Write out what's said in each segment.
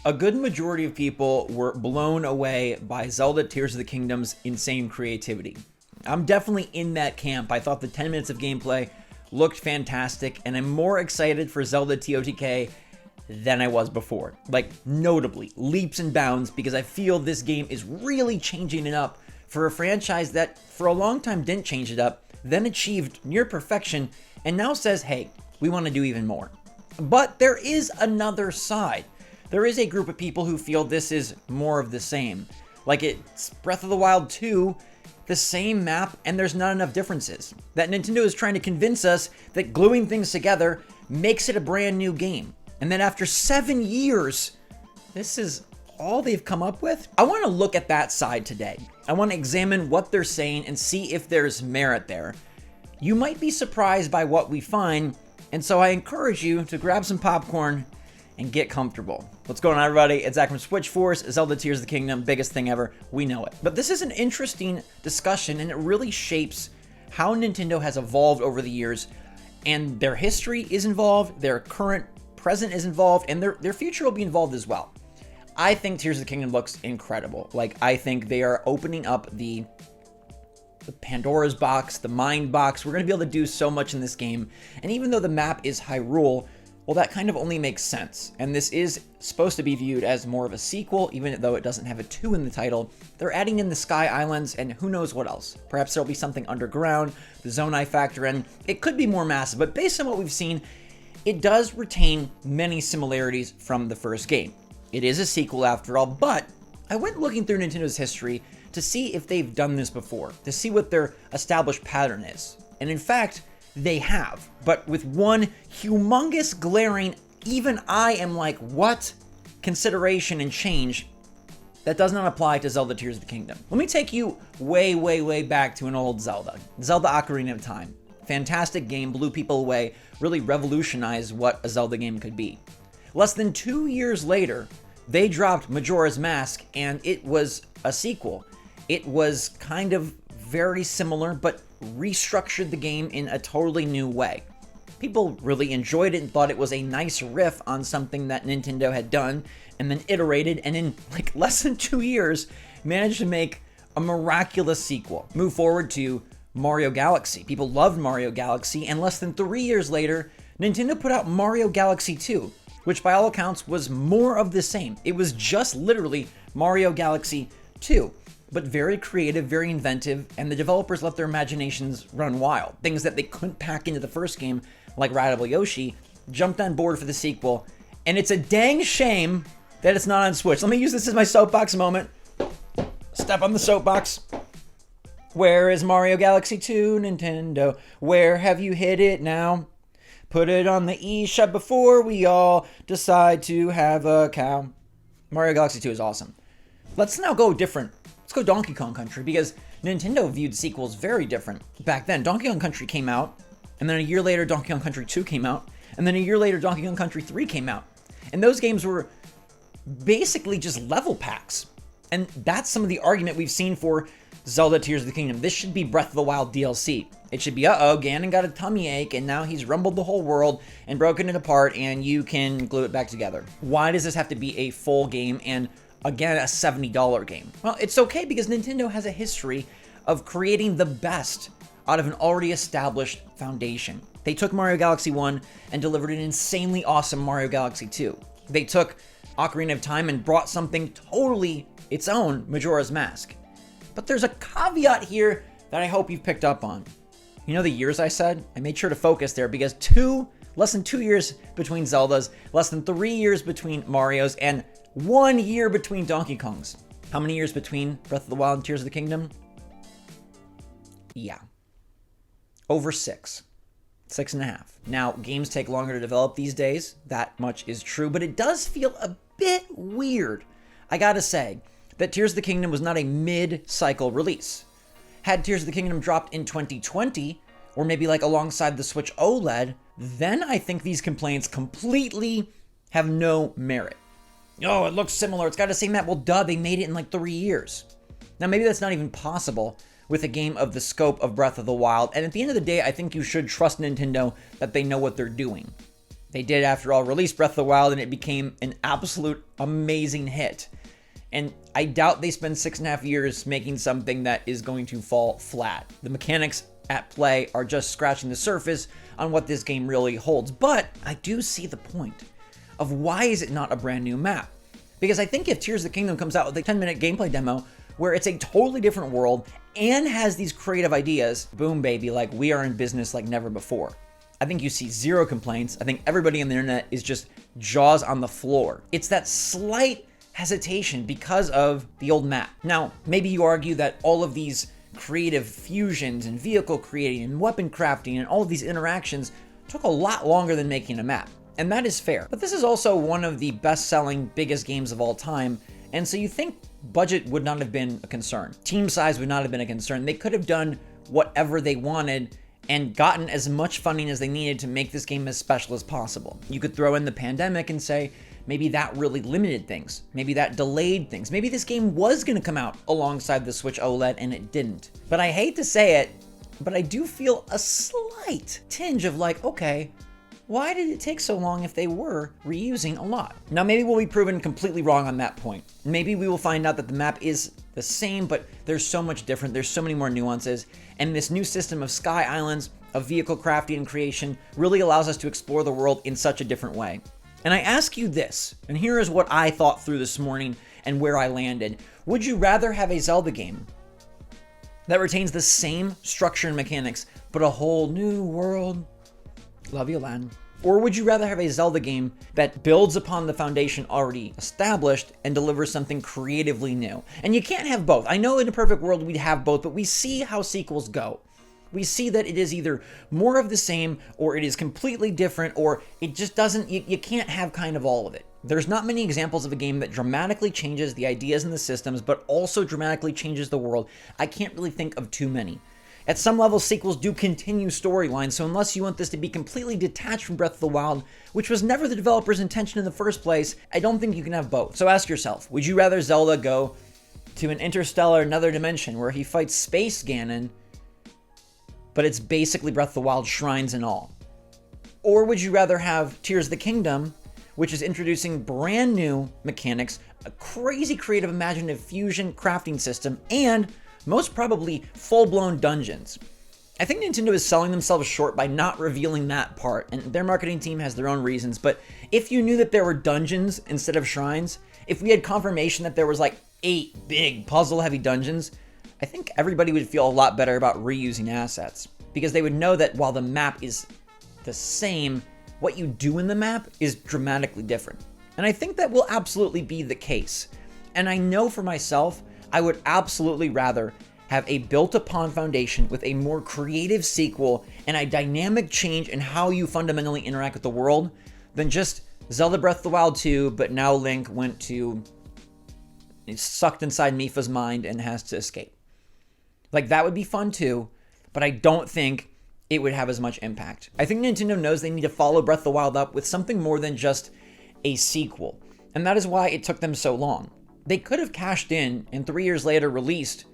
A good majority of people were blown away by Zelda Tears of the Kingdom's insane creativity. I'm definitely in that camp. I thought the 10 minutes of gameplay looked fantastic, and I'm more excited for Zelda TOTK than I was before. Like, notably, leaps and bounds, because I feel this game is really changing it up for a franchise that for a long time didn't change it up, then achieved near perfection, and now says, hey, we want to do even more. But there is another side. There is a group of people who feel this is more of the same. Like it's Breath of the Wild 2, the same map, and there's not enough differences. That Nintendo is trying to convince us that gluing things together makes it a brand new game. And then after 7 years, this is all they've come up with? I want to look at that side today. I want to examine what they're saying and see if there's merit there. You might be surprised by what we find, and so I encourage you to grab some popcorn and get comfortable. What's going on, everybody? It's Zach from Switch Force. Zelda Tears of the Kingdom, biggest thing ever. We know it. But this is an interesting discussion, and it really shapes how Nintendo has evolved over the years, and their history is involved, their current present is involved, and their future will be involved as well. I think Tears of the Kingdom looks incredible. Like, I think they are opening up the Pandora's box, the mind box. We're going to be able to do so much in this game. And even though the map is Hyrule, well, that kind of only makes sense. And this is supposed to be viewed as more of a sequel, even though it doesn't have a 2 in the title. They're adding in the Sky Islands and who knows what else. Perhaps there'll be something underground, the Zonai factor in. It could be more massive, but based on what we've seen, it does retain many similarities from the first game. It is a sequel after all, but I went looking through Nintendo's history to see if they've done this before, to see what their established pattern is. And in fact, they have, but with one humongous glaring, even I am like, what? Consideration and change that does not apply to Zelda Tears of the Kingdom. Let me take you way, way, way back to an old Zelda. Zelda Ocarina of Time. Fantastic game, blew people away, really revolutionized what a Zelda game could be. Less than 2 years later, they dropped Majora's Mask, and it was a sequel. It was kind of very similar, but restructured the game in a totally new way. People really enjoyed it and thought it was a nice riff on something that Nintendo had done, and then iterated, and in like less than 2 years, managed to make a miraculous sequel. Move forward to Mario Galaxy. People loved Mario Galaxy, and less than 3 years later, Nintendo put out Mario Galaxy 2, which by all accounts was more of the same. It was just literally Mario Galaxy 2, but very creative, very inventive, and the developers let their imaginations run wild. Things that they couldn't pack into the first game, like Rideable Yoshi, jumped on board for the sequel, and it's a dang shame that it's not on Switch. Let me use this as my soapbox moment. Step on the soapbox. Where is Mario Galaxy 2, Nintendo? Where have you hid it now? Put it on the eShop before we all decide to have a cow. Mario Galaxy 2 is awesome. Let's now go different. Let's go Donkey Kong Country, because Nintendo viewed sequels very different. Back then, Donkey Kong Country came out, and then a year later, Donkey Kong Country 2 came out, and then a year later, Donkey Kong Country 3 came out. And those games were basically just level packs. And that's some of the argument we've seen for Zelda Tears of the Kingdom. This should be Breath of the Wild DLC. It should be, Ganon got a tummy ache, and now he's rumbled the whole world and broken it apart, and you can glue it back together. Why does this have to be a full game and, again, a $70 game? Well, it's okay because Nintendo has a history of creating the best out of an already established foundation. They took Mario Galaxy 1 and delivered an insanely awesome Mario Galaxy 2. They took Ocarina of Time and brought something totally its own, Majora's Mask. But there's a caveat here that I hope you've picked up on. You know the years I said? I made sure to focus there because less than 2 years between Zeldas, less than 3 years between Marios, and 1 year between Donkey Kongs. How many years between Breath of the Wild and Tears of the Kingdom? Yeah. Over 6. 6.5. Now, games take longer to develop these days. That much is true, but it does feel a bit weird, I gotta say, that Tears of the Kingdom was not a mid-cycle release. Had Tears of the Kingdom dropped in 2020, or maybe like alongside the Switch OLED, then I think these complaints completely have no merit. Oh, it looks similar, it's got the same map. Well, duh, they made it in like 3 years. Now, maybe that's not even possible with a game of the scope of Breath of the Wild, and at the end of the day, I think you should trust Nintendo that they know what they're doing. They did, after all, release Breath of the Wild, and it became an absolute amazing hit. And I doubt they spend 6.5 years making something that is going to fall flat. The mechanics at play are just scratching the surface on what this game really holds. But I do see the point of why is it not a brand new map? Because I think if Tears of the Kingdom comes out with a 10-minute gameplay demo where it's a totally different world and has these creative ideas, boom, baby, like we are in business like never before. I think you see zero complaints. I think everybody on the internet is just jaws on the floor. It's that slight hesitation because of the old map. Now, maybe you argue that all of these creative fusions and vehicle creating and weapon crafting and all of these interactions took a lot longer than making a map. And that is fair. But this is also one of the best-selling, biggest games of all time. And so you think budget would not have been a concern. Team size would not have been a concern. They could have done whatever they wanted and gotten as much funding as they needed to make this game as special as possible. You could throw in the pandemic and say, maybe that really limited things. Maybe that delayed things. Maybe this game was going to come out alongside the Switch OLED and it didn't. But I hate to say it, but I do feel a slight tinge of like, okay, why did it take so long if they were reusing a lot? Now, maybe we'll be proven completely wrong on that point. Maybe we will find out that the map is the same, but there's so much different. There's so many more nuances. And this new system of sky islands, of vehicle crafting and creation really allows us to explore the world in such a different way. And I ask you this, and here is what I thought through this morning and where I landed. Would you rather have a Zelda game that retains the same structure and mechanics, but a whole new world? Love you, Aladdin. Or would you rather have a Zelda game that builds upon the foundation already established and delivers something creatively new? And you can't have both. I know in a perfect world we'd have both, but we see how sequels go. We see that it is either more of the same, or it is completely different, or it just doesn't, you can't have kind of all of it. There's not many examples of a game that dramatically changes the ideas and the systems, but also dramatically changes the world. I can't really think of too many. At some level, sequels do continue storylines, so unless you want this to be completely detached from Breath of the Wild, which was never the developer's intention in the first place, I don't think you can have both. So ask yourself, would you rather Zelda go to an interstellar another dimension where he fights Space Ganon, but it's basically Breath of the Wild shrines and all? Or would you rather have Tears of the Kingdom, which is introducing brand new mechanics, a crazy creative imaginative fusion crafting system, and most probably full-blown dungeons? I think Nintendo is selling themselves short by not revealing that part, and their marketing team has their own reasons, but if you knew that there were dungeons instead of shrines, if we had confirmation that there was like 8 big puzzle-heavy dungeons, I think everybody would feel a lot better about reusing assets, because they would know that while the map is the same, what you do in the map is dramatically different. And I think that will absolutely be the case. And I know for myself, I would absolutely rather have a built-upon foundation with a more creative sequel and a dynamic change in how you fundamentally interact with the world than just Zelda Breath of the Wild 2, but now Link is sucked inside Mipha's mind and has to escape. Like, that would be fun too, but I don't think it would have as much impact. I think Nintendo knows they need to follow Breath of the Wild up with something more than just a sequel, and that is why it took them so long. They could have cashed in and 3 years later released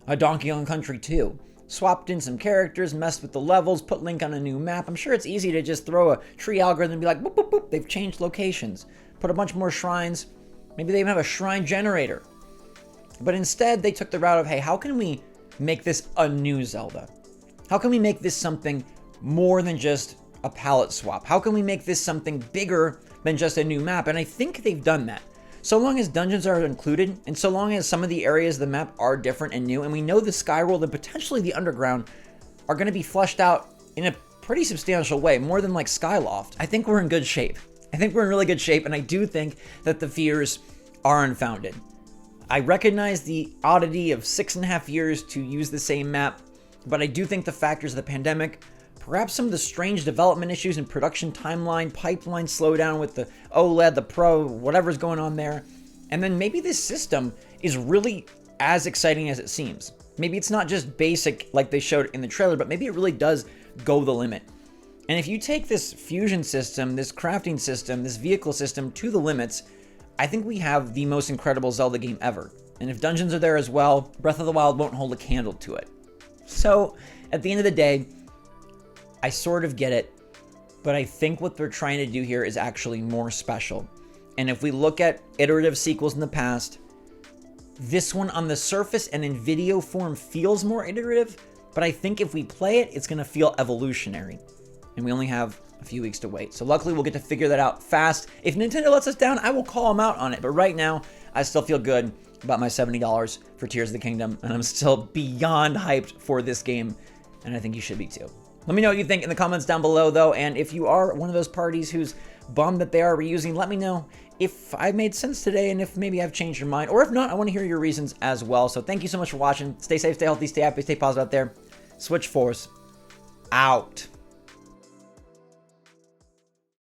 a Donkey Kong Country 2, swapped in some characters, messed with the levels, put Link on a new map. I'm sure it's easy to just throw a tree algorithm and be like, boop, boop, boop, they've changed locations, put a bunch more shrines, maybe they even have a shrine generator. But instead, they took the route of, hey, how can we make this a new Zelda? How can we make this something more than just a palette swap? How can we make this something bigger than just a new map? And I think they've done that. So long as dungeons are included, and so long as some of the areas of the map are different and new, and we know the Sky World and potentially the Underground are going to be fleshed out in a pretty substantial way, more than like Skyloft, I think we're in good shape. I think we're in really good shape, and I do think that the fears are unfounded. I recognize the oddity of 6.5 years to use the same map, but I do think the factors of the pandemic, perhaps some of the strange development issues in production timeline, pipeline slowdown with the OLED, the Pro, whatever's going on there, and then maybe this system is really as exciting as it seems. Maybe it's not just basic like they showed in the trailer, but maybe it really does go the limit. And if you take this fusion system, this crafting system, this vehicle system to the limits, I think we have the most incredible Zelda game ever. And if dungeons are there as well, Breath of the Wild won't hold a candle to it. So, at the end of the day, I sort of get it. but I think what they're trying to do here is actually more special. And if we look at iterative sequels in the past, this one on the surface and in video form feels more iterative, but I think if we play it, it's going to feel evolutionary. And we only have a few weeks to wait. So luckily we'll get to figure that out fast. If Nintendo lets us down, I will call them out on it. But right now, I still feel good about my $70 for Tears of the Kingdom, and I'm still beyond hyped for this game, and I think you should be too. Let me know what you think in the comments down below, though, and if you are one of those parties who's bummed that they are reusing, let me know if I made sense today and if maybe I've changed your mind, or if not, I want to hear your reasons as well. So thank you so much for watching. Stay safe, stay healthy, stay happy, stay positive out there. Switch Force out.